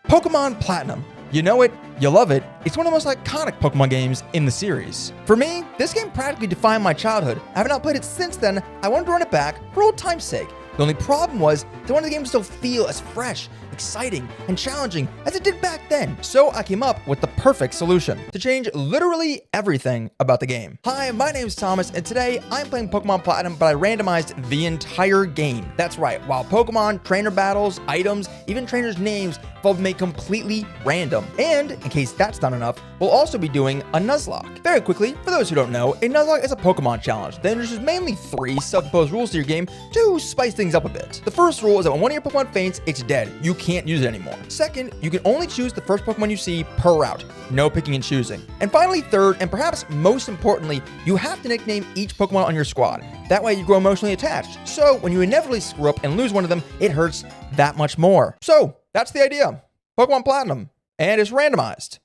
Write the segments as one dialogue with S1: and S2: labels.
S1: Pokémon Platinum. You know it, you love it. It's one of the most iconic Pokemon games in the series. For me, this game practically defined my childhood. Having not played it since then, I wanted to run it back for old time's sake. The only problem was that one of the games still feel as fresh, exciting, and challenging as it did back then. So I came up with the perfect solution to change literally everything about the game. Hi, my name is Thomas, and today I'm playing Pokemon Platinum, but I randomized the entire game. That's right, while Pokemon, trainer battles, items, even trainers' names have all been made completely random. And in case that's not enough, we'll also be doing a nuzlock. Very quickly, for those who don't know, a nuzlock is a Pokemon challenge that introduces mainly 3 self-imposed rules to your game to spice things up a bit. The first rule is that when one of your Pokemon faints, it's dead. You can't use it anymore. Second, you can only choose the first Pokemon you see per route. No picking and choosing. And finally, third, and perhaps most importantly, you have to nickname each Pokemon on your squad. That way you grow emotionally attached. So when you inevitably screw up and lose one of them, it hurts that much more. So that's the idea. Pokemon Platinum. And it's randomized.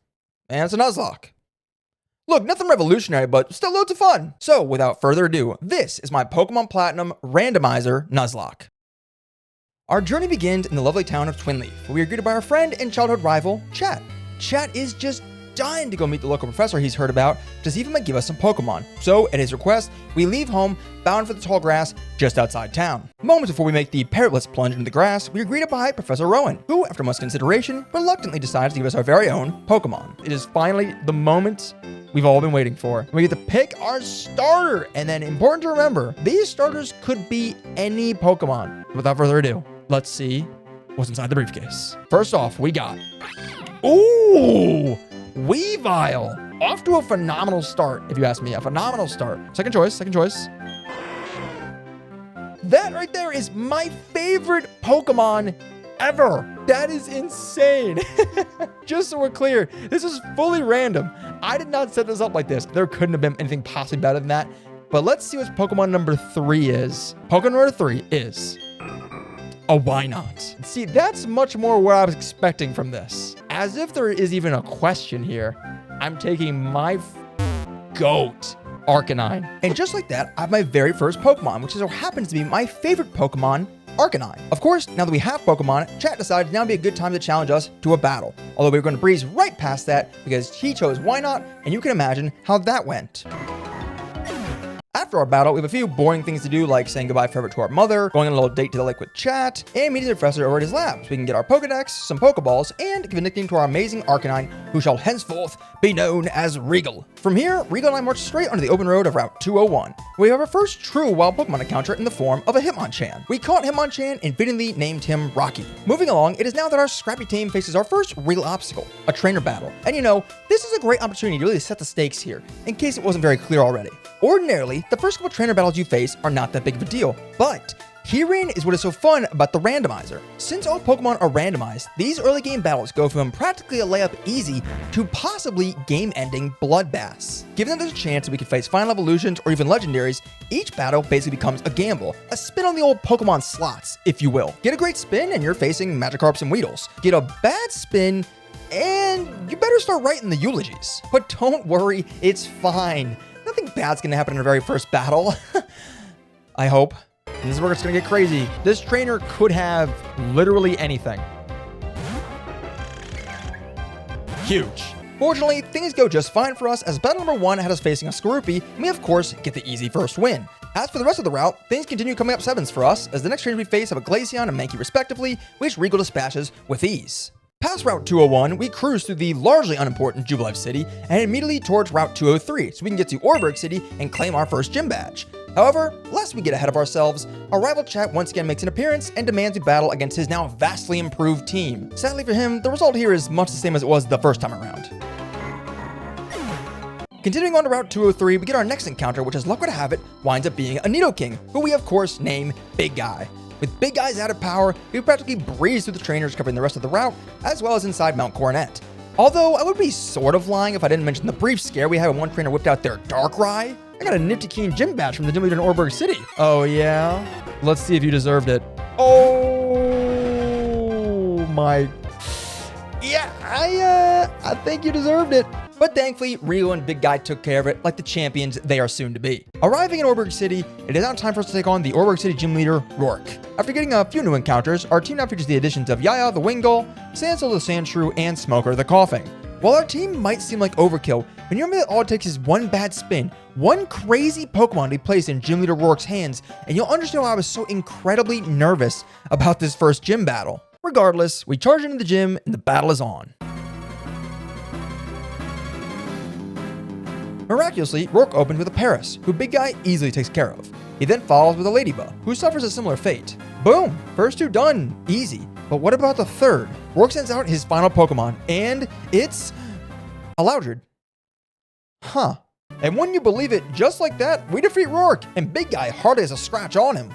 S1: And it's a nuzlock. Look, nothing revolutionary, but still loads of fun. So without further ado, this is my Pokemon Platinum Randomizer Nuzlocke. Our journey begins in the lovely town of Twinleaf, where we are greeted by our friend and childhood rival, Chat. Chat is just dying to go meet the local professor he's heard about to see if he might give us some Pokemon. So, at his request, we leave home, bound for the tall grass just outside town. Moments before we make the perilous plunge into the grass, we are greeted by Professor Rowan, who, after much consideration, reluctantly decides to give us our very own Pokemon. It is finally the moment we've all been waiting for. We get to pick our starter, and then important to remember, these starters could be any Pokemon. Without further ado, let's see what's inside the briefcase. First off, we got, ooh, Weavile. Off to a phenomenal start, if you ask me. A phenomenal start. Second choice. That right there is my favorite Pokemon ever. That is insane. Just so we're clear, this is fully random. I did not set this up like this. There couldn't have been anything possibly better than that. But let's see what Pokemon number 3 is. Pokemon number 3 is a why not? See, that's much more what I was expecting from this. As if there is even a question here, I'm taking my GOAT, Arcanine. And just like that, I have my very first Pokemon, which so happens to be my favorite Pokemon, Arcanine. Of course, now that we have Pokemon, Chat decided now would be a good time to challenge us to a battle. Although we're going to breeze right past that because he chose why not, and you can imagine how that went. After our battle, we have a few boring things to do, like saying goodbye forever to our mother, going on a little date to the lake with Chat, and meeting the professor over at his lab so we can get our Pokedex, some Pokeballs, and give a nickname to our amazing Arcanine, who shall henceforth be known as Regal. From here, Regal and I march straight onto the open road of Route 201. We have our first true wild Pokemon encounter in the form of a Hitmonchan. We caught Hitmonchan and fittingly named him Rocky. Moving along, it is now that our scrappy team faces our first real obstacle, a trainer battle. And you know, this is a great opportunity to really set the stakes here, in case it wasn't very clear already. Ordinarily, the first couple trainer battles you face are not that big of a deal, but herein is what is so fun about the randomizer. Since all Pokemon are randomized, these early game battles go from practically a layup easy to possibly game-ending bloodbaths. Given that there's a chance that we could face final evolutions or even legendaries, each battle basically becomes a gamble, a spin on the old Pokemon slots, if you will. Get a great spin and you're facing Magikarps and Weedles. Get a bad spin and you better start writing the eulogies. But don't worry, it's fine. Nothing bad's gonna happen in our very first battle. I hope. And this is where it's gonna get crazy. This trainer could have literally anything. Huge. Fortunately, things go just fine for us as battle number 1 had us facing a Skorupi, and we of course get the easy first win. As for the rest of the route, things continue coming up 7s for us, as the next trainers we face have a Glaceon and Mankey respectively, which Regal dispatches with ease. Past Route 201, we cruise through the largely unimportant Jubilife City and immediately towards Route 203 so we can get to Oreburgh City and claim our first gym badge. However, lest we get ahead of ourselves, our rival Chat once again makes an appearance and demands we battle against his now vastly improved team. Sadly for him, the result here is much the same as it was the first time around. Continuing on to Route 203, we get our next encounter, which as luck would have it, winds up being a Nidoking, who we of course name Big Guy. With Big Guy's added power, we practically breeze through the trainers covering the rest of the route, as well as inside Mount Coronet. Although I would be sort of lying if I didn't mention the brief scare we had when one trainer whipped out their Darkrai. I got a Nifty-Keen gym badge from the gym leader in Oreburgh City. Oh yeah? Let's see if you deserved it. Oh my. Yeah, I think you deserved it. But thankfully, Rio and Big Guy took care of it like the champions they are soon to be. Arriving in Orberg City, it is now time for us to take on the Orberg City gym leader, Rourke. After getting a few new encounters, our team now features the additions of Yaya the Wingull, Sansel the Sandshrew, and Smoker the Coughing. While our team might seem like overkill, when you remember that all it takes is one bad spin, one crazy Pokemon to be placed in Gym Leader Rourke's hands, and you'll understand why I was so incredibly nervous about this first gym battle. Regardless, we charge into the gym and the battle is on. Miraculously, Rourke opens with a Paris, who Big Guy easily takes care of. He then follows with a Ladybug, who suffers a similar fate. Boom! First two done. Easy. But what about the third? Rourke sends out his final Pokemon, and it's a Loudred. Huh. And wouldn't you believe it, just like that, we defeat Rourke, and Big Guy hardly has a scratch on him.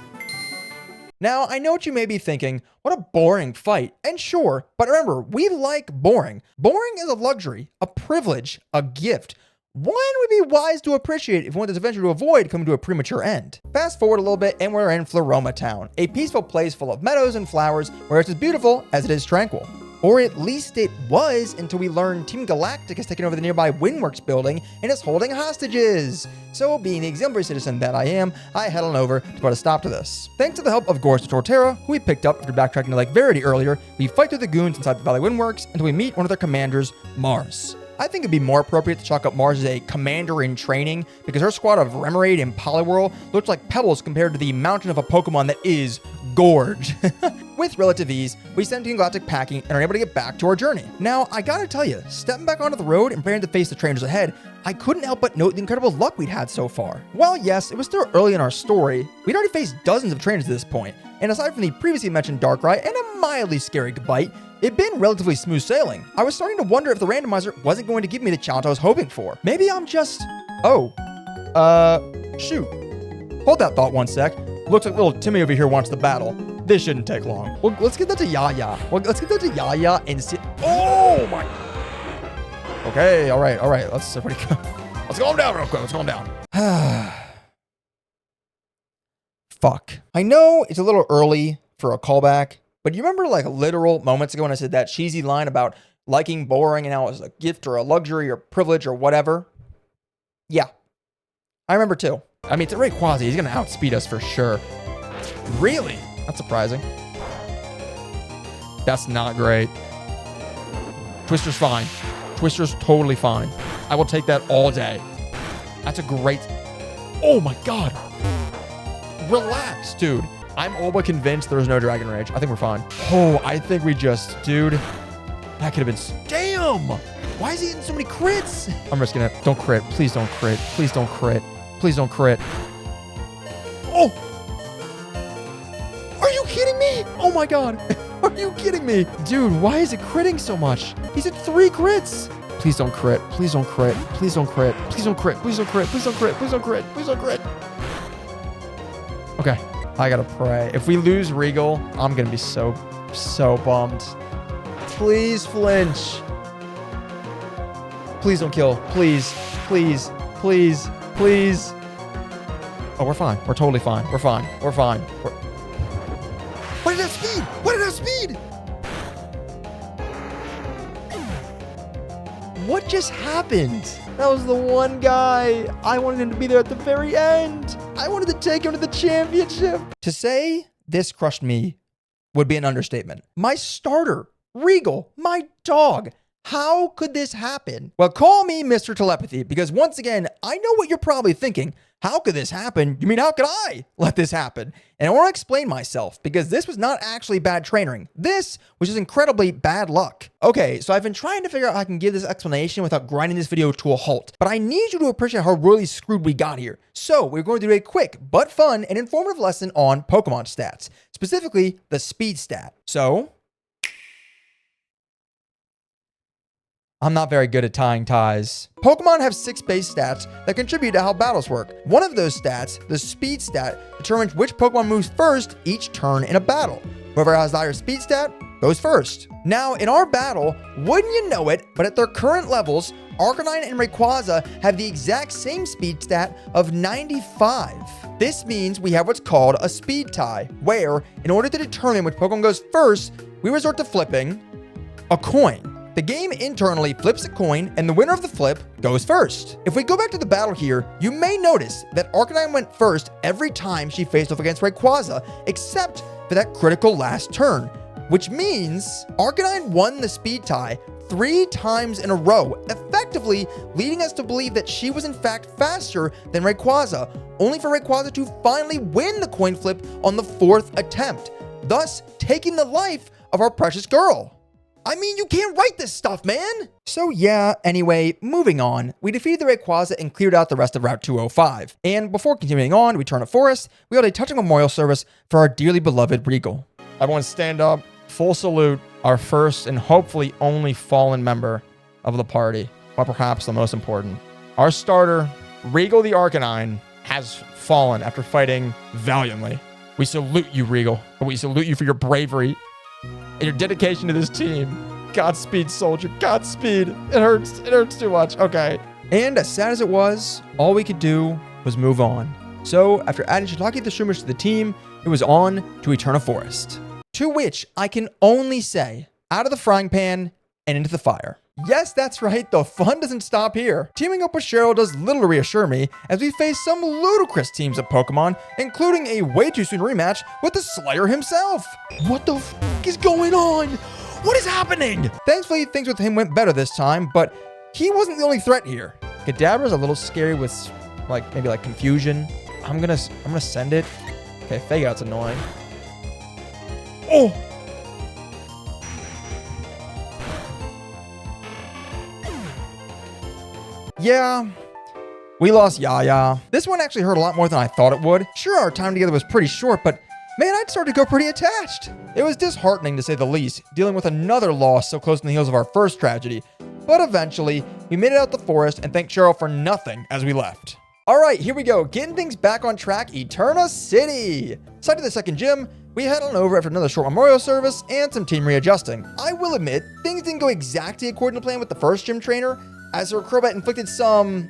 S1: Now, I know what you may be thinking, what a boring fight. And sure, but remember, we like boring. Boring is a luxury, a privilege, a gift. One would be wise to appreciate if you want this adventure to avoid coming to a premature end. Fast forward a little bit and we're in Floroma Town, a peaceful place full of meadows and flowers where it's as beautiful as it is tranquil. Or at least it was until we learned Team Galactic has taken over the nearby Windworks building and is holding hostages. So being the exemplary citizen that I am, I head on over to put a stop to this. Thanks to the help of Gorse the Torterra, who we picked up after backtracking to Lake Verity earlier, we fight through the goons inside the Valley Windworks until we meet one of their commanders, Mars. I think it'd be more appropriate to chalk up Mars as a commander in training because her squad of Remoraid and Poliwhirl looks like pebbles compared to the mountain of a Pokemon that is Gorge. With relative ease, we send Team Galactic packing and are able to get back to our journey. Now, I gotta tell you, stepping back onto the road and preparing to face the trainers ahead, I couldn't help but note the incredible luck we'd had so far. While yes, it was still early in our story, we'd already faced dozens of trainers at this point, and aside from the previously mentioned Darkrai and a mildly scary bite, it'd been relatively smooth sailing. I was starting to wonder if the randomizer wasn't going to give me the challenge I was hoping for. Maybe I'm just... shoot. Hold that thought one sec. Looks like little Timmy over here wants the battle. This shouldn't take long. Well, let's get that to Yaya. And see... Oh my... Okay, all right. Let's calm down real quick. Let's calm down. Fuck. I know it's a little early for a callback, but you remember like literal moments ago when I said that cheesy line about liking boring and how it was a gift or a luxury or privilege or whatever? Yeah, I remember too. I mean, it's a Rayquaza. He's going to outspeed us for sure. Really? That's surprising. That's not great. Twister's fine. Twister's totally fine. I will take that all day. That's a great... Oh my God. Relax, dude. I'm all but convinced there's no Dragon Rage. I think we're fine. Oh, I think we just... Dude, that could have been... Damn! Why is he hitting so many crits? I'm just gonna... Don't crit. Please don't crit. Please don't crit. Please don't crit. Oh! Are you kidding me? Oh my God. Are you kidding me? Dude, why is it critting so much? He's at 3 crits. Please don't crit. Please don't crit. Please don't crit. Please don't crit. Please don't crit. Please don't crit. Please don't crit. Please don't crit. Okay. I gotta pray. If we lose Regal, I'm gonna be so bummed. Please flinch. Please don't kill. Please. Please. Please. Please. Oh, we're fine. We're totally fine. We're fine. We're fine. What did that speed? What did that speed? What just happened? That was the one guy. I wanted him to be there at the very end. I wanted to take him to the championship. To say this crushed me would be an understatement. My starter, Regal, my dog. How could this happen? Well, call me Mr. Telepathy, because once again, I know what you're probably thinking. How could this happen? You mean, how could I let this happen? And I want to explain myself, because this was not actually bad trainering. This was just incredibly bad luck. Okay, so I've been trying to figure out how I can give this explanation without grinding this video to a halt, but I need you to appreciate how really screwed we got here. So we're going to do a quick but fun and informative lesson on Pokemon stats, specifically the speed stat. So... I'm not very good at tying ties. Pokemon have 6 base stats that contribute to how battles work. One of those stats, the speed stat, determines which Pokemon moves first each turn in a battle. Whoever has the higher speed stat goes first. Now, in our battle, wouldn't you know it, but at their current levels, Arcanine and Rayquaza have the exact same speed stat of 95. This means we have what's called a speed tie, where, in order to determine which Pokemon goes first, we resort to flipping a coin. The game internally flips a coin, and the winner of the flip goes first. If we go back to the battle here, you may notice that Arcanine went first every time she faced off against Rayquaza, except for that critical last turn, which means Arcanine won the speed tie 3 times in a row, effectively leading us to believe that she was in fact faster than Rayquaza, only for Rayquaza to finally win the coin flip on the 4th attempt, thus taking the life of our precious girl. I mean, you can't write this stuff, man! So yeah, anyway, moving on. We defeated the Rayquaza and cleared out the rest of Route 205. And before continuing on to Eterna Forest, we held a touching memorial service for our dearly beloved Regal. Everyone stand up, full salute, our first and hopefully only fallen member of the party, or perhaps the most important. Our starter, Regal the Arcanine, has fallen after fighting valiantly. We salute you, Regal. We salute you for your bravery and your dedication to this team. Godspeed, soldier. Godspeed. It hurts. It hurts too much. Okay. And as sad as it was, all we could do was move on. So after adding Shiitake the Shroomers to the team, it was on to Eterna Forest. To which I can only say, out of the frying pan and into the fire. Yes, that's right, the fun doesn't stop here. Teaming up with Cheryl does little to reassure me as we face some ludicrous teams of Pokemon, including a way too soon rematch with the Slayer himself. What the f is going on? What is happening? Thankfully, things with him went better this time, but he wasn't the only threat here. Kadabra's a little scary with maybe confusion. I'm gonna send it. Okay, Fake Out's annoying. Oh! Yeah, we lost Yaya. This one actually hurt a lot more than I thought it would. Sure, our time together was pretty short, but man, I'd started to go pretty attached. It was disheartening to say the least, dealing with another loss so close on the heels of our first tragedy. But eventually, we made it out the forest and thanked Cheryl for nothing as we left. All right, here we go. Getting things back on track, Eterna City. Side to the second gym, we head on over after another short memorial service and some team readjusting. I will admit, things didn't go exactly according to plan with the first gym trainer, as her Crobat inflicted some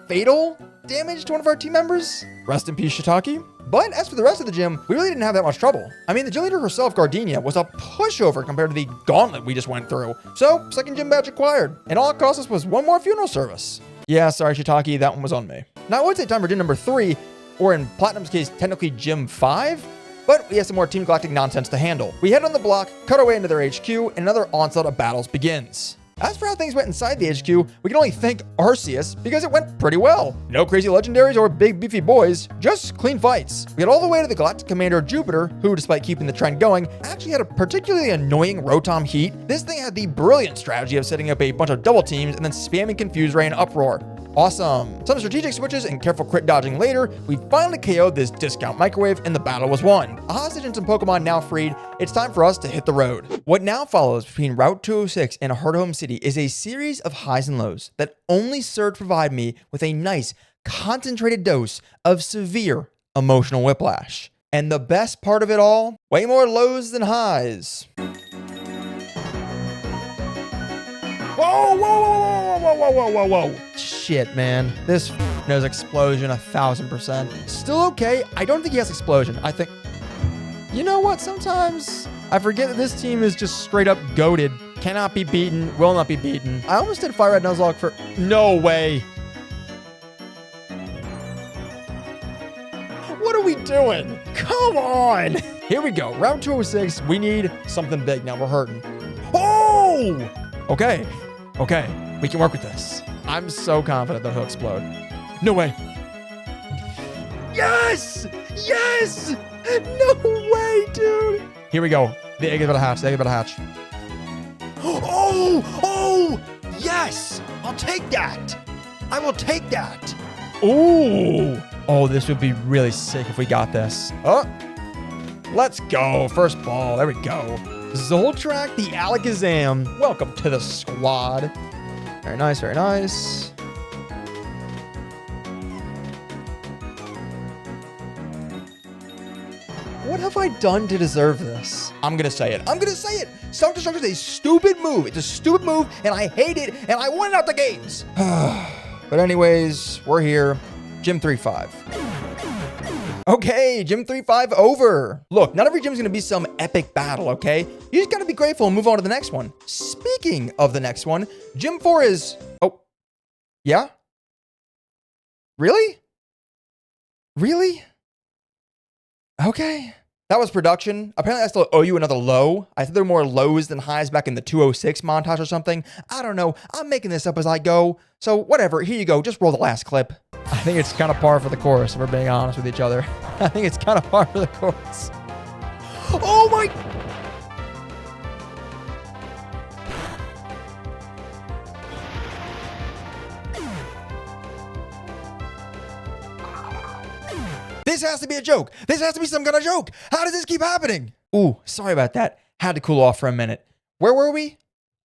S1: fatal damage to one of our team members. Rest in peace, Shiitake. But as for the rest of the gym, we really didn't have that much trouble. I mean, the gym leader herself, Gardenia, was a pushover compared to the gauntlet we just went through. So, second gym badge acquired. And all it cost us was one more funeral service. Yeah, sorry, Shiitake, that one was on me. Now, I would say time for gym number 3, or in Platinum's case, technically gym 5, but we have some more Team Galactic nonsense to handle. We head on the block, cut our way into their HQ, and another onslaught of battles begins. As for how things went inside the HQ, we can only thank Arceus because it went pretty well. No crazy legendaries or big beefy boys, just clean fights. We got all the way to the Galactic Commander Jupiter, who, despite keeping the trend going, actually had a particularly annoying Rotom Heat. This thing had the brilliant strategy of setting up a bunch of double teams and then spamming Confuse Ray and Uproar. Awesome. Some strategic switches and careful crit dodging later, we finally KO'd this discount microwave and the battle was won. A hostage and some Pokemon now freed, it's time for us to hit the road. What now follows between Route 206 and Heart Home City is a series of highs and lows that only serve to provide me with a nice, concentrated dose of severe emotional whiplash. And the best part of it all, way more lows than highs. Whoa, whoa, whoa, whoa, whoa, whoa, whoa, whoa. Shit, man. This knows explosion 1000%. Still okay. I don't think he has explosion. I think... You know what? Sometimes I forget that this team is just straight up goated. Cannot be beaten. Will not be beaten. I almost did Fire Red Nuzlocke for... No way. What are we doing? Come on. Here we go. Round 206. We need something big. Now we're hurting. Oh! Okay. Okay. We can work with this. I'm so confident that he'll explode. No way. Yes! Yes! No way, dude! Here we go. The egg is about to hatch. The egg is about to hatch. Oh! Oh! Yes! I'll take that! I will take that! Ooh! Oh, this would be really sick if we got this. Oh! Let's go. First ball. There we go. Zoltrak the Alakazam. Welcome to the squad. Very nice, very nice. What have I done to deserve this? I'm gonna say it. I'm gonna say it. Self-destruct is a stupid move. It's a stupid move, and I hate it, and I want it out the gates. But anyways, we're here. Gym 3-5. Okay, Gym 3-5 over. Look, not every gym's gonna be some epic battle, okay? You just gotta be grateful and move on to the next one. Speaking of the next one, Gym 4 is... Oh, yeah? Really? Really? Okay. That was production. Apparently I still owe you another low. I think there were more lows than highs back in the 206 montage or something. I don't know. I'm making this up as I go. So whatever, here you go. Just roll the last clip. I think it's kind of par for the course, if we're being honest with each other. I think it's kind of par for the course. Oh my... This has to be a joke. This has to be some kind of joke. How does this keep happening? Ooh, sorry about that. Had to cool off for a minute. Where were we?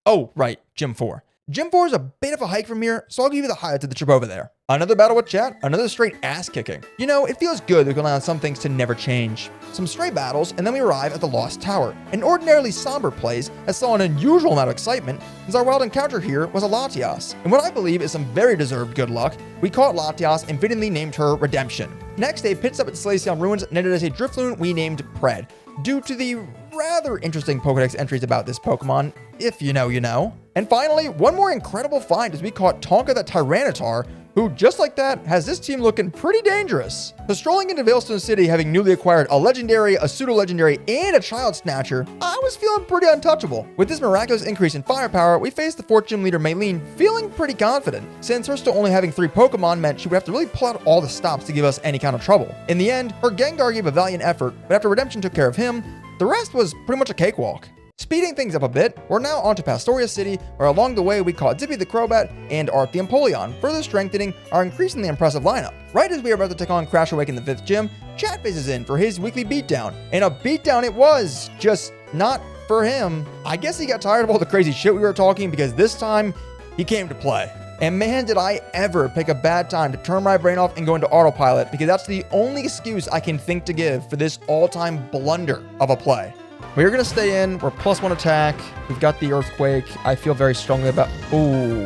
S1: Oh, right, Gym 4. Gym 4 is a bit of a hike from here, so I'll give you the highlights of the trip over there. Another battle with chat, another straight ass kicking. You know, it feels good that we can rely on some things to never change. Some stray battles, and then we arrive at the Lost Tower. An ordinarily somber place that saw an unusual amount of excitement, as our wild encounter here was a Latias. And what I believe is some very deserved good luck, we caught Latias and fittingly named her Redemption. Next day, pits up at the Slaceon ruins and ended as a Drifloon we named Pred, due to the rather interesting Pokedex entries about this Pokemon, if you know, you know. And finally, one more incredible find as we caught Tonka the Tyranitar, who, just like that, has this team looking pretty dangerous. So strolling into Veilstone City, having newly acquired a legendary, a pseudo-legendary, and a child snatcher, I was feeling pretty untouchable. With this miraculous increase in firepower, we faced the 4th gym leader Maylene feeling pretty confident, since her still only having 3 Pokemon meant she would have to really pull out all the stops to give us any kind of trouble. In the end, her Gengar gave a valiant effort, but after Redemption took care of him, the rest was pretty much a cakewalk. Speeding things up a bit, we're now on to Pastoria City, where along the way we caught Zippy the Crobat and Art the Empoleon, further strengthening our increasingly impressive lineup. Right as we are about to take on Crash Awake in the 5th gym, Chat phases in for his weekly beatdown. And a beatdown it was, just not for him. I guess he got tired of all the crazy shit we were talking because this time, he came to play. And man, did I ever pick a bad time to turn my brain off and go into autopilot, because that's the only excuse I can think to give for this all-time blunder of a play. We're going to stay in. We're +1 attack. We've got the Earthquake. I feel very strongly about... Ooh.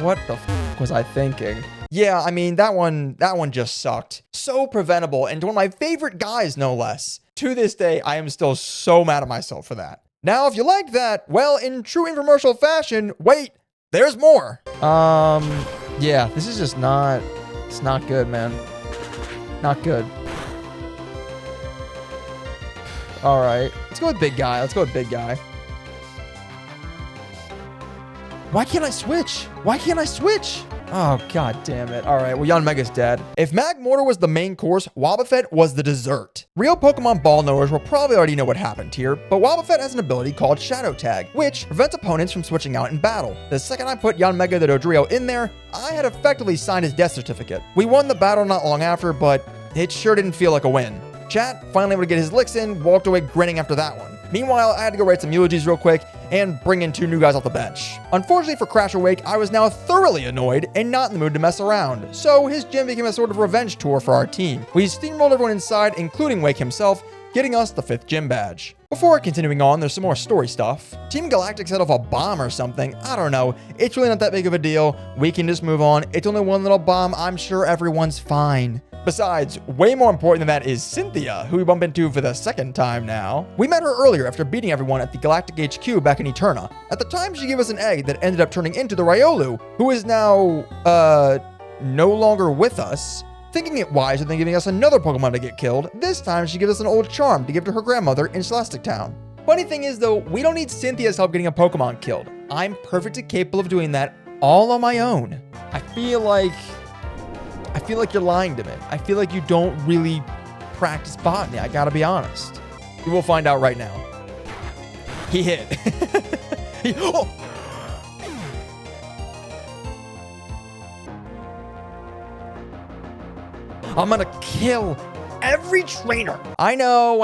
S1: What the f was I thinking? Yeah, I mean, that one just sucked. So preventable, and one of my favorite guys, no less. To this day, I am still so mad at myself for that. Now, if you liked that, well, in true infomercial fashion, wait, there's more. Yeah, this is just not, it's not good, man. Not good. All right, let's go with big guy. Let's go with big guy. Why can't I switch? Why can't I switch? Oh, god damn it. All right, well, Yanmega's dead. If Magmortar was the main course, Wobbuffet was the dessert. Real Pokemon ball knowers will probably already know what happened here, but Wobbuffet has an ability called Shadow Tag, which prevents opponents from switching out in battle. The second I put Yanmega the Dodrio in there, I had effectively signed his death certificate. We won the battle not long after, but it sure didn't feel like a win. Chat finally able to get his licks in, walked away grinning after that one. Meanwhile, I had to go write some eulogies real quick and bring in 2 new guys off the bench. Unfortunately for Crash Awake, I was now thoroughly annoyed and not in the mood to mess around, so his gym became a sort of revenge tour for our team. We steamrolled everyone inside, including Wake himself, getting us the 5th gym badge. Before continuing on, there's some more story stuff. Team Galactic set off a bomb or something. I don't know. It's really not that big of a deal. We can just move on. It's only one little bomb. I'm sure everyone's fine. Besides, way more important than that is Cynthia, who we bump into for the 2nd time now. We met her earlier after beating everyone at the Galactic HQ back in Eterna. At the time, she gave us an egg that ended up turning into the Riolu, who is now, no longer with us. Thinking it wiser than giving us another Pokemon to get killed, this time she gives us an old charm to give to her grandmother in Celestic Town. Funny thing is though, we don't need Cynthia's help getting a Pokemon killed. I'm perfectly capable of doing that all on my own. I feel like you're lying to me. I feel like you don't really practice botany, I gotta be honest. You will find out right now. He hit. Oh! I'm gonna kill every trainer. I know.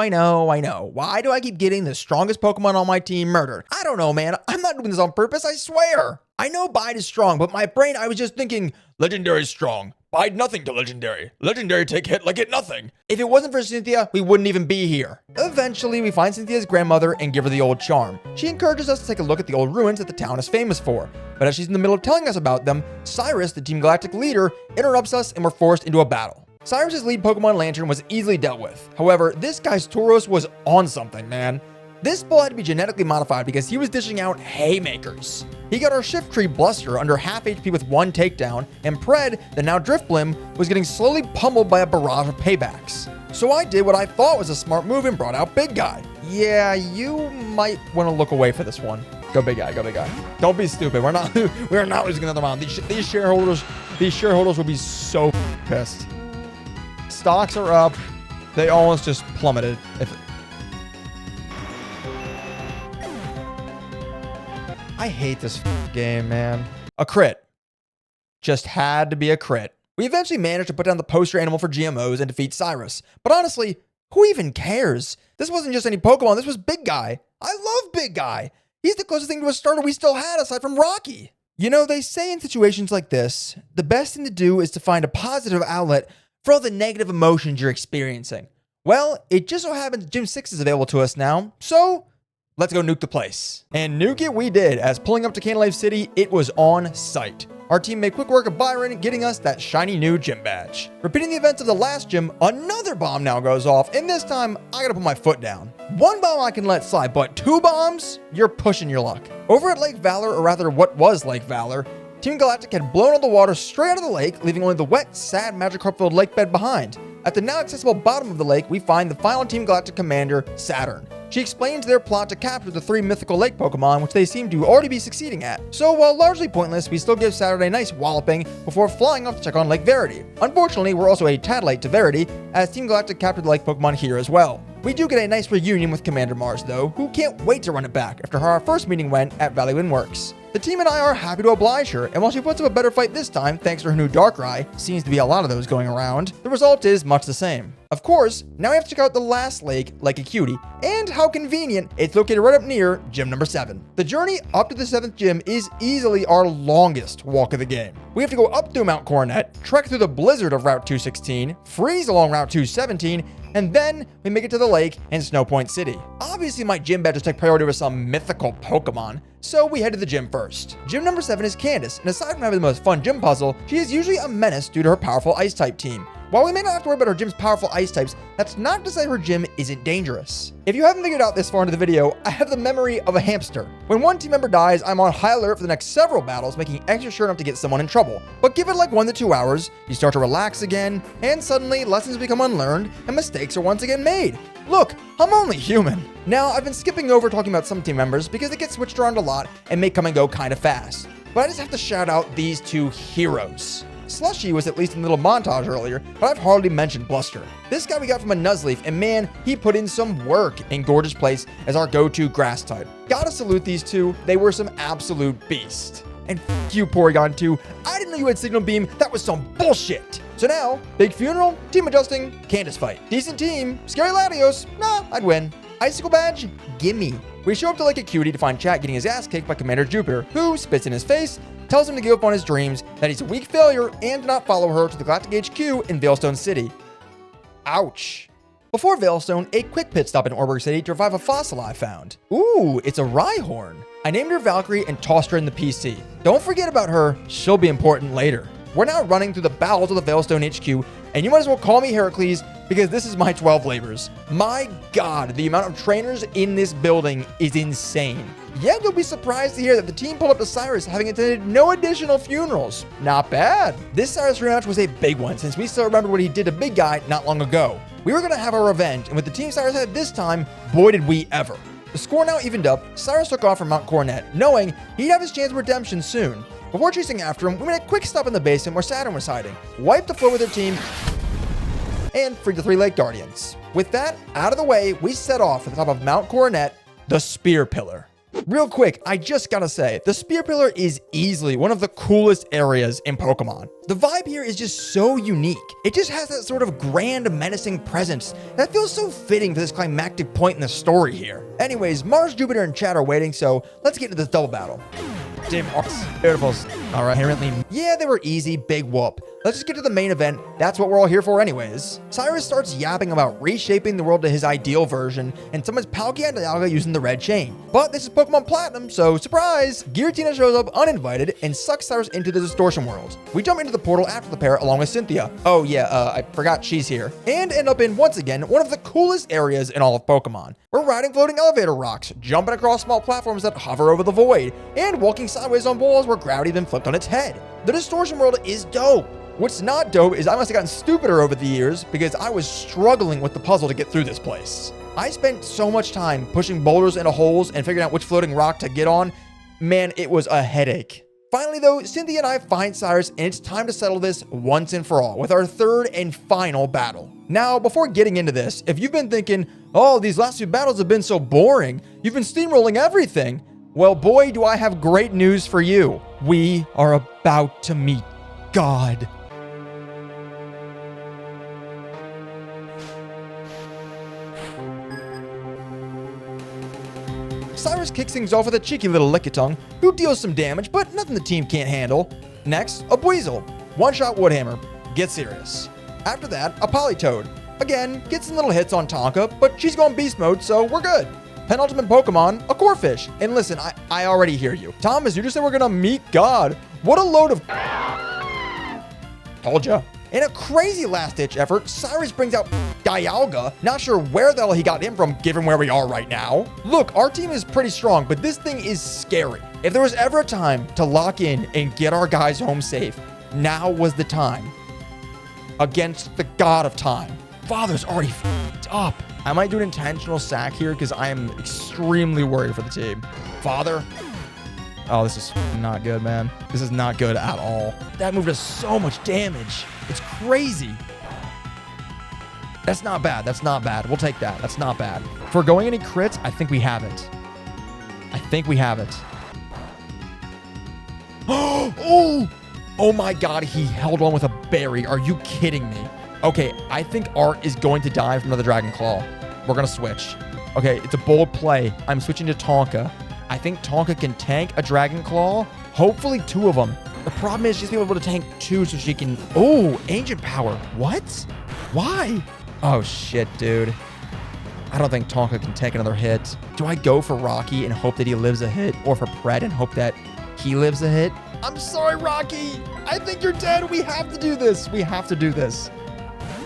S1: Why do I keep getting the strongest Pokemon on my team murdered? I don't know, man. I'm not doing this on purpose, I swear. I know Bide is strong, but my brain, I was just thinking, Legendary is strong. Bide nothing to Legendary. Legendary take hit like it nothing. If it wasn't for Cynthia, we wouldn't even be here. Eventually, we find Cynthia's grandmother and give her the old charm. She encourages us to take a look at the old ruins that the town is famous for. But as she's in the middle of telling us about them, Cyrus, the Team Galactic leader, interrupts us and we're forced into a battle. Cyrus's lead Pokemon Lantern was easily dealt with. However, this guy's Tauros was on something, man. This bull had to be genetically modified because he was dishing out haymakers. He got our Shift Tree Bluster under half HP with 1 takedown, and Pred, the now Driftblim, was getting slowly pummeled by a barrage of paybacks. So I did what I thought was a smart move and brought out Big Guy. Yeah, you might want to look away for this one. Go Big Guy, go Big Guy. Don't be stupid. We're not losing another round. These shareholders will be so pissed. Stocks are up. They almost just plummeted. I hate this game, man. A crit. Just had to be a crit. We eventually managed to put down the poster animal for GMOs and defeat Cyrus. But honestly, who even cares? This wasn't just any Pokemon, this was Big Guy. I love Big Guy. He's the closest thing to a starter we still had aside from Rocky. You know, they say in situations like this, the best thing to do is to find a positive outlet for all the negative emotions you're experiencing. Well, it just so happens Gym 6 is available to us now, so let's go nuke the place. And nuke it we did, as pulling up to Canalife City, it was on site. Our team made quick work of Byron, getting us that shiny new gym badge. Repeating the events of the last gym, another bomb now goes off, and this time, I gotta put my foot down. 1 bomb I can let slide, but 2 bombs? You're pushing your luck. Over at Lake Valor, or rather what was Lake Valor, Team Galactic had blown all the water straight out of the lake, leaving only the wet, sad, Magikarp-filled lake bed behind. At the now accessible bottom of the lake, we find the final Team Galactic commander, Saturn. She explains their plot to capture the 3 mythical lake Pokemon, which they seem to already be succeeding at. So while largely pointless, we still give Saturn a nice walloping before flying off to check on Lake Verity. Unfortunately, we're also a tad late to Verity, as Team Galactic captured the lake Pokemon here as well. We do get a nice reunion with Commander Mars though, who can't wait to run it back after how our first meeting went at Valley Wind Works. The team and I are happy to oblige her, and while she puts up a better fight this time thanks to her new Darkrai, seems to be a lot of those going around, the result is much the same. Of course, now we have to check out the last lake, Lake Acuity, and how convenient, it's located right up near gym number 7. The journey up to the 7th gym is easily our longest walk of the game. We have to go up through Mount Coronet, trek through the blizzard of Route 216, freeze along Route 217, and then we make it to the lake and Snowpoint City. Obviously, my gym badges take priority over some mythical Pokemon, so we head to the gym first. Gym number 7 is Candace, and aside from having the most fun gym puzzle, she is usually a menace due to her powerful Ice-type team. While we may not have to worry about her gym's powerful ice types, that's not to say her gym isn't dangerous. If you haven't figured out this far into the video, I have the memory of a hamster. When one team member dies, I'm on high alert for the next several battles, making extra sure not to get someone in trouble. But give it like 1 to 2 hours, you start to relax again, and suddenly lessons become unlearned, and mistakes are once again made. Look, I'm only human. Now, I've been skipping over talking about some team members because it gets switched around a lot and may come and go kind of fast. But I just have to shout out these 2 heroes. Slushy was at least in a little montage earlier, but I've hardly mentioned Bluster. This guy we got from a Nuzleaf, and man, he put in some work in Gorgeous Place as our go-to grass type. Gotta salute these 2, they were some absolute beasts. And f*** you, Porygon 2, I didn't know you had Signal Beam, that was some bullshit! So now, big funeral, team adjusting, Candace fight. Decent team, scary Latios, nah, I'd win. Icicle badge, gimme. We show up to Lake Acuity to find Chat getting his ass kicked by Commander Jupiter, who spits in his face, tells him to give up on his dreams, that he's a weak failure, and to not follow her to the Galactic HQ in Veilstone City. Ouch. Before Veilstone, a quick pit stop in Orberg City to revive a fossil I found. Ooh, it's a Rhyhorn. I named her Valkyrie and tossed her in the PC. Don't forget about her, she'll be important later. We're now running through the bowels of the Veilstone HQ, and you might as well call me Heracles because this is my 12 labors. My God, the amount of trainers in this building is insane. Yet you'll be surprised to hear that the team pulled up to Cyrus having attended no additional funerals. Not bad. This Cyrus rematch was a big one since we still remember what he did to Big Guy not long ago. We were going to have our revenge, and with the team Cyrus had this time, boy did we ever. The score now evened up, Cyrus took off from Mount Coronet, knowing he'd have his chance of redemption soon. Before chasing after him, we made a quick stop in the basement where Saturn was hiding, wiped the floor with their team, and freed the 3 Lake Guardians. With that out of the way, we set off at the top of Mount Coronet, the Spear Pillar. Real quick, I just gotta say, the Spear Pillar is easily one of the coolest areas in Pokemon. The vibe here is just so unique. It just has that sort of grand, menacing presence that feels so fitting for this climactic point in the story here. Anyways, Mars, Jupiter, and Chat are waiting, so let's get into this double battle. Damn, beautiful. All right, inherently. Yeah, they were easy, big whoop. let's just get to the main event. That's what we're all here for anyways. Cyrus starts yapping about reshaping the world to his ideal version and summons Palkia and Dialga using the red chain. But this is Pokemon Platinum, so surprise! Giratina shows up uninvited and sucks Cyrus into the distortion world. We jump into the portal after the pair along with Cynthia. Oh yeah, I forgot she's here. And end up in, once again, one of the coolest areas in all of Pokemon. We're riding floating elevator rocks, jumping across small platforms that hover over the void, and walking sideways on walls where gravity then flipped on its head. The distortion world is dope. What's not dope is I must have gotten stupider over the years because I was struggling with the puzzle to get through this place. I spent so much time pushing boulders into holes and figuring out which floating rock to get on. Man, it was a headache. Finally though, Cynthia and I find Cyrus and it's time to settle this once and for all with our third and final battle. Now, before getting into this, if you've been thinking, oh, these last two battles have been so boring, you've been steamrolling everything, well, boy, do I have great news for you. We are about to meet God. Cyrus kicks things off with a cheeky little Lickitung, who deals some damage, but nothing the team can't handle. Next, a Buizel. One-shot Woodhammer. Get serious. After that, a Politoed. Again, gets some little hits on Tonka, but she's going beast mode, so we're good. Penultimate Pokemon, a Corphish. And listen, I already hear you. Thomas, you just said we're gonna meet God. What a load of... Told ya. In a crazy last-ditch effort, Cyrus brings out Dialga. Not sure where the hell he got him from, given where we are right now. Look, our team is pretty strong, but this thing is scary. If there was ever a time to lock in and get our guys home safe, now was the time. Against the god of time. Father's already f***ed up. I might do an intentional sack here because I am extremely worried for the team. Father. Oh, this is not good, man. This is not good at all. That move does so much damage. It's crazy. That's not bad. That's not bad. We'll take that. That's not bad. For going any crits, I think we have it. I think we have it. Oh! Oh my god, he held on with a berry. Are you kidding me? Okay, I think Art is going to die from another Dragon Claw. We're going to switch. Okay, it's a bold play. I'm switching to Tonka. I think Tonka can tank a Dragon Claw. Hopefully two of them. The problem is she's able to tank two so she can... Oh, Ancient Power. What? Why? Oh, shit, dude. I don't think Tonka can take another hit. Do I go for Rocky and hope that he lives a hit? Or for Pred and hope that he lives a hit? I'm sorry, Rocky. I think you're dead. We have to do this. We have to do this.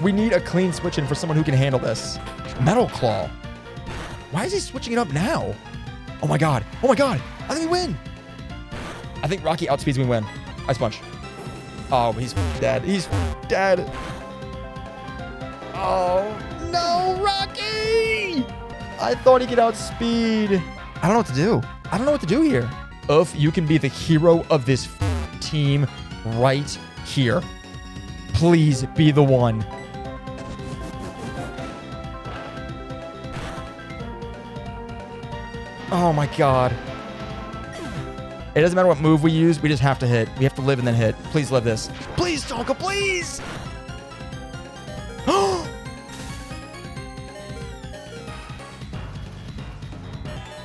S1: We need a clean switch in for someone who can handle this. Metal Claw. Why is he switching it up now? Oh my god. Oh my god. I think we win. I think Rocky outspeeds me win. Ice Punch. Oh, he's dead. He's dead. Oh, no, Rocky! I thought he could outspeed. I don't know what to do. I don't know what to do here. Uff, you can be the hero of this team right here. Please be the one. Oh my god. It doesn't matter what move we use, we just have to hit. We have to live and then hit. Please live this. Please, Tonka, please!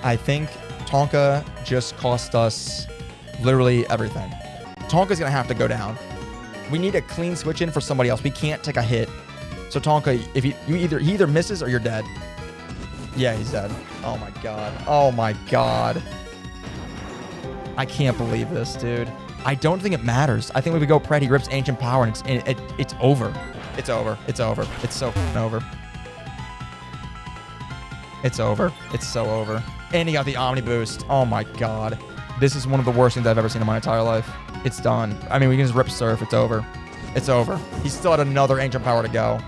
S1: I think Tonka just cost us literally everything. Tonka's gonna have to go down. We need a clean switch in for somebody else. We can't take a hit. So Tonka, if he either misses or you're dead. Yeah, he's dead. Oh my god. Oh my god. I can't believe this, dude. I don't think it matters. I think if we go Pred, he rips Ancient Power and it's over. It's over. It's over. It's so over. It's over. It's so over. And he got the Omni Boost. Oh my god. This is one of the worst things I've ever seen in my entire life. It's done. I mean, we can just rip Surf. It's over. It's over. He's still had another Ancient Power to go.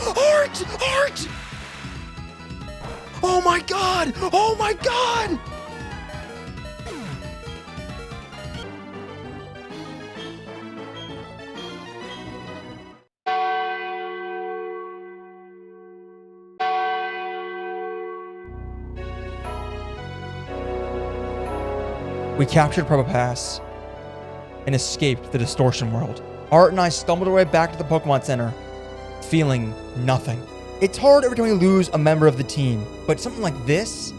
S1: Art! Art! Oh my god! Oh my god! We captured Probopass and escaped the distortion world. Art and I stumbled our way back to the Pokemon Center, feeling nothing. It's hard every time we lose a member of the team, but something like this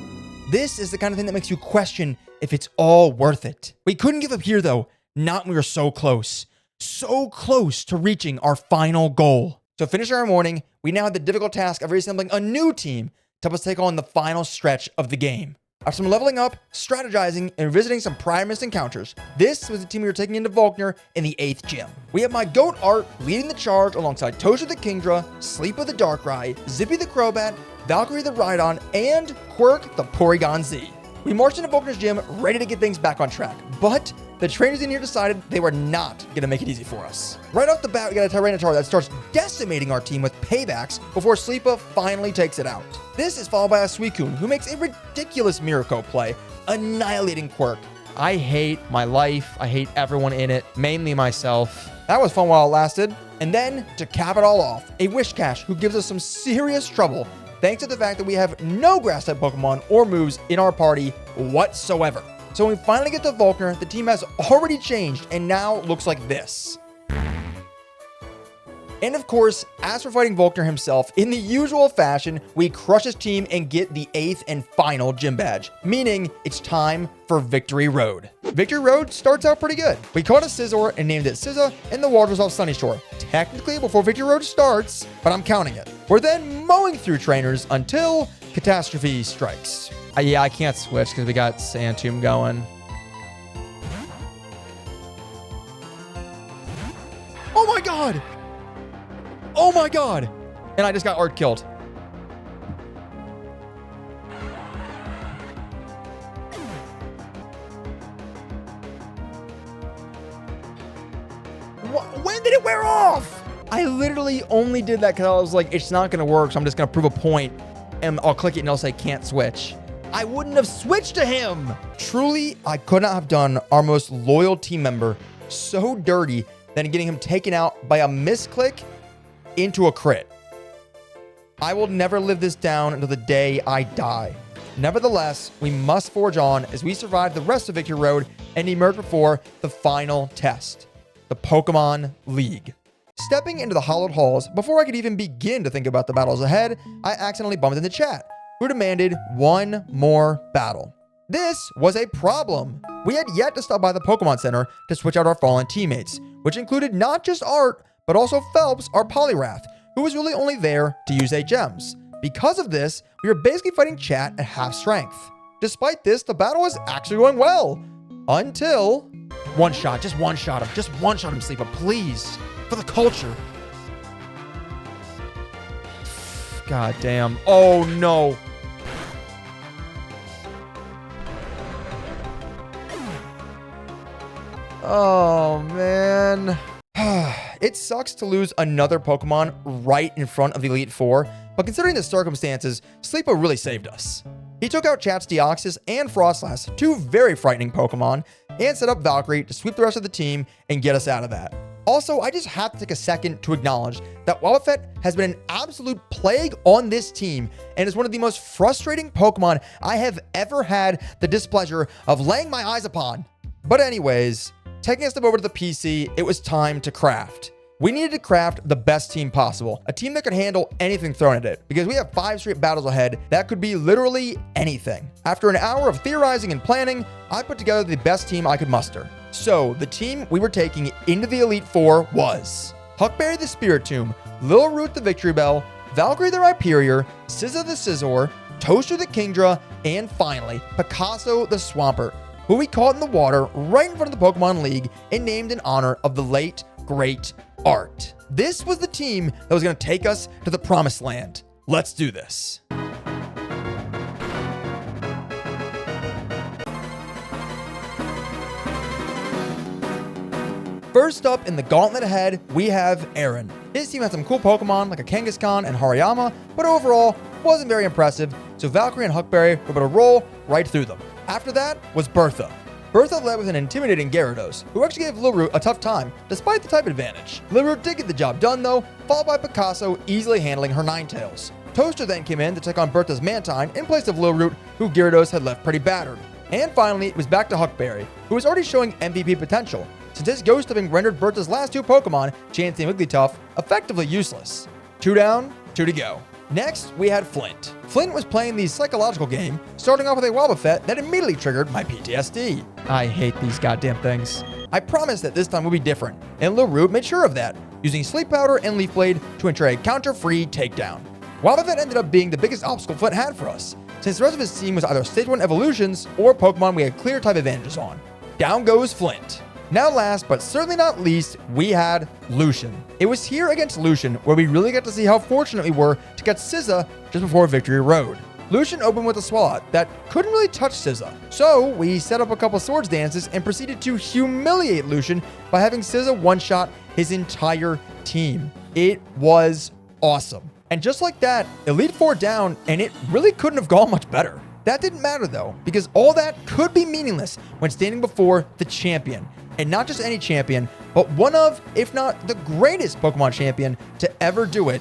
S1: is the kind of thing that makes you question if it's all worth it. We couldn't give up here though. Not when we were so close. So close to reaching our final goal. So finishing our morning, we now had the difficult task of reassembling a new team to help us take on the final stretch of the game. After some leveling up, strategizing, and visiting some prior missed encounters, this was the team we were taking into Volkner in the 8th gym. We have my goat Art leading the charge alongside Tosha the Kingdra, Sleepa the Darkrai, Zippy the Crobat, Valkyrie the Rhydon, and Quirk the Porygon Z. We marched into Volkner's gym ready to get things back on track, but the trainers in here decided they were not going to make it easy for us. Right off the bat, we got a Tyranitar that starts decimating our team with paybacks before Sleepa finally takes it out. This is followed by a Suicune, who makes a ridiculous Miracle play, annihilating Quirk. I hate my life. I hate everyone in it, mainly myself. That was fun while it lasted. And then, to cap it all off, a Wishcash who gives us some serious trouble thanks to the fact that we have no Grass-type Pokemon or moves in our party whatsoever. So when we finally get to Volkner, the team has already changed and now looks like this. And of course, as for fighting Volkner himself, in the usual fashion, we crush his team and get the 8th and final gym badge, meaning it's time for Victory Road. Victory Road starts out pretty good. We caught a Scizor and named it Scizza in the waters off Sunny Shore. Technically before Victory Road starts, but I'm counting it. We're then mowing through trainers until catastrophe strikes. Yeah, I can't switch because we got Sandtomb going. Oh my god! Oh my god! And I just got Art killed. When did it wear off? I literally only did that because I was like, it's not going to work, so I'm just going to prove a point, and I'll click it and it'll say can't switch. I wouldn't have switched to him. Truly, I could not have done our most loyal team member so dirty than getting him taken out by a misclick into a crit. I will never live this down until the day I die. Nevertheless, we must forge on as we survive the rest of Victory Road and emerge before the final test, the Pokemon League. Stepping into the hollowed halls, before I could even begin to think about the battles ahead, I accidentally bumped in the chat, who demanded one more battle. This was a problem. We had yet to stop by the Pokemon Center to switch out our fallen teammates, which included not just Art, but also Phelps, our Poliwrath, who was really only there to use 8 gems. Because of this, we were basically fighting chat at half strength. Despite this, the battle was actually going well. Until... One shot him, Sleepa, please. For the culture. God damn. Oh no. Oh man. It sucks to lose another Pokemon right in front of the Elite Four, but considering the circumstances, Sleepa really saved us. He took out Chat's Deoxys and Frostlass, 2 very frightening Pokemon, and set up Valkyrie to sweep the rest of the team and get us out of that. Also, I just have to take a second to acknowledge that Wobbuffet has been an absolute plague on this team and is one of the most frustrating Pokemon I have ever had the displeasure of laying my eyes upon. But anyways, taking a step over to the PC, it was time to craft. We needed to craft the best team possible, a team that could handle anything thrown at it, because we have 5 straight battles ahead that could be literally anything. After an hour of theorizing and planning, I put together the best team I could muster. So, the team we were taking into the Elite Four was Huckberry the Spiritomb, Littleroot the Victory Bell, Valkyrie the Rhyperior, Scizor the Scizor, Toaster the Kingdra, and finally, Picasso the Swampert, who we caught in the water right in front of the Pokemon League and named in honor of the late, great Art. This was the team that was going to take us to the promised land. Let's do this. First up in the gauntlet ahead, we have Aaron. His team had some cool Pokemon like a Kangaskhan and Hariyama, but overall wasn't very impressive, so Valkyrie and Huckberry were able to roll right through them. After that was Bertha. Bertha led with an intimidating Gyarados, who actually gave Littleroot a tough time, despite the type advantage. Littleroot did get the job done though, followed by Picasso easily handling her Ninetales. Toaster then came in to take on Bertha's Mantine in place of Littleroot, who Gyarados had left pretty battered. And finally, it was back to Huckberry, who was already showing MVP potential, since his Ghost having rendered Bertha's last 2 Pokemon, Chansey and Wigglytuff, effectively useless. 2 down, 2 to go. Next, we had Flint. Flint was playing the psychological game, starting off with a Wobbuffet that immediately triggered my PTSD. I hate these goddamn things. I promised that this time would be different, and LaRue made sure of that, using Sleep Powder and Leaf Blade to ensure a counter-free takedown. Wobbuffet ended up being the biggest obstacle Flint had for us, since the rest of his team was either Stage 1 evolutions or Pokemon we had clear type advantages on. Down goes Flint. Now last, but certainly not least, we had Lucian. It was here against Lucian where we really got to see how fortunate we were to get SZA just before Victory Road. Lucian opened with a Swalot that couldn't really touch SZA, so we set up a couple swords dances and proceeded to humiliate Lucian by having SZA one-shot his entire team. It was awesome. And just like that, Elite Four down, and it really couldn't have gone much better. That didn't matter though, because all that could be meaningless when standing before the champion. And not just any champion, but one of, if not the greatest Pokemon champion to ever do it,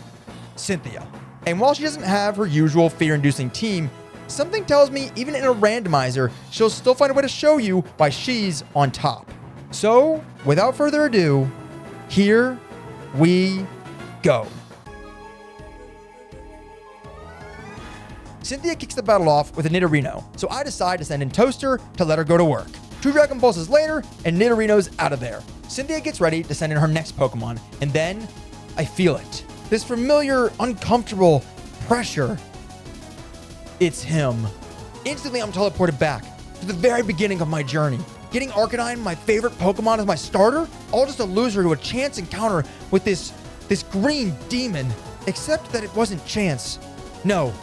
S1: Cynthia. And while she doesn't have her usual fear-inducing team, something tells me even in a randomizer, she'll still find a way to show you why she's on top. So, without further ado, here we go. Cynthia kicks the battle off with a Nidorino, so I decide to send in Toaster to let her go to work. 2 Dragon Pulses later, and Nidorino's out of there. Cynthia gets ready to send in her next Pokemon, and then I feel it. This familiar, uncomfortable pressure. It's him. Instantly, I'm teleported back to the very beginning of my journey. Getting Arcanine, my favorite Pokemon, as my starter, all just to lose her to a chance encounter with this green demon. Except that it wasn't chance. No,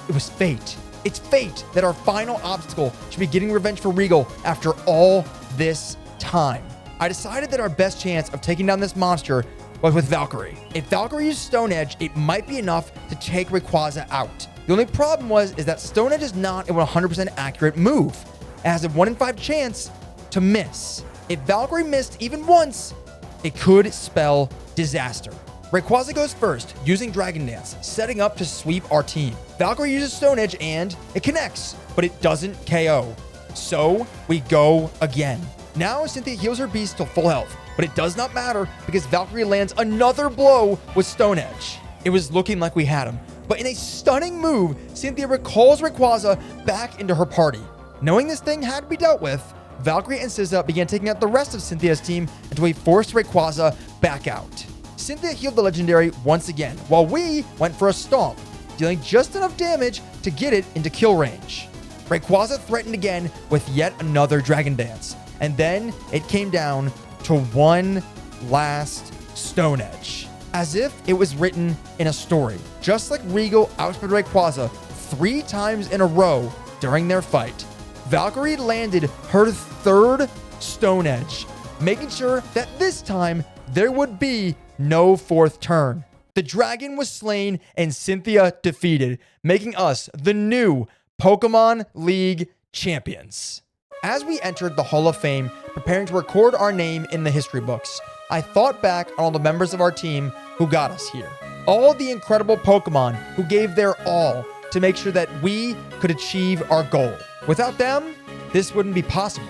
S1: it was fate. It's fate that our final obstacle should be getting revenge for Regal after all this time. I decided that our best chance of taking down this monster was with Valkyrie. If Valkyrie used Stone Edge, it might be enough to take Rayquaza out. The only problem is that Stone Edge is not a 100% accurate move. It has a 1 in 5 chance to miss. If Valkyrie missed even once, it could spell disaster. Rayquaza goes first, using Dragon Dance, setting up to sweep our team. Valkyrie uses Stone Edge and it connects, but it doesn't KO. So we go again. Now Cynthia heals her beast to full health, but it does not matter because Valkyrie lands another blow with Stone Edge. It was looking like we had him, but in a stunning move, Cynthia recalls Rayquaza back into her party. Knowing this thing had to be dealt with, Valkyrie and SZA began taking out the rest of Cynthia's team until we forced Rayquaza back out. Cynthia healed the legendary once again, while we went for a stomp, dealing just enough damage to get it into kill range. Rayquaza threatened again with yet another Dragon Dance, and then it came down to one last Stone Edge. As if it was written in a story, just like Regal outspeed Rayquaza 3 times in a row during their fight. Valkyrie landed her 3rd Stone Edge, making sure that this time there would be no 4th turn. The dragon was slain and Cynthia defeated, making us the new Pokemon League champions. As we entered the Hall of Fame, preparing to record our name in the history books, I thought back on all the members of our team who got us here. All the incredible Pokemon who gave their all to make sure that we could achieve our goal. Without them, this wouldn't be possible.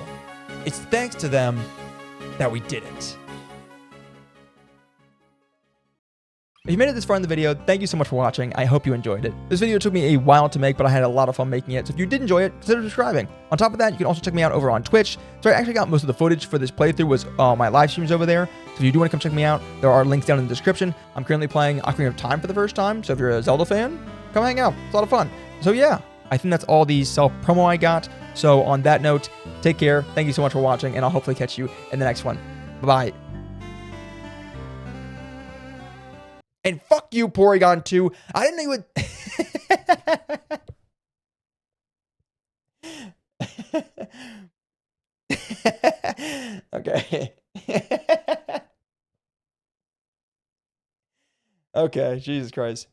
S1: It's thanks to them that we did it. If you made it this far in the video, thank you so much for watching. I hope you enjoyed it. This video took me a while to make, but I had a lot of fun making it. So if you did enjoy it, consider subscribing. On top of that, you can also check me out over on Twitch. So I actually got most of the footage for this playthrough was my live streams over there. So if you do want to come check me out, there are links down in the description. I'm currently playing Ocarina of Time for the first time. So if you're a Zelda fan, come hang out. It's a lot of fun. So yeah, I think that's all the self-promo I got. So on that note, take care. Thank you so much for watching, and I'll hopefully catch you in the next one. Bye-bye. And fuck you, Porygon 2. I didn't know you would... Okay. Okay, Jesus Christ.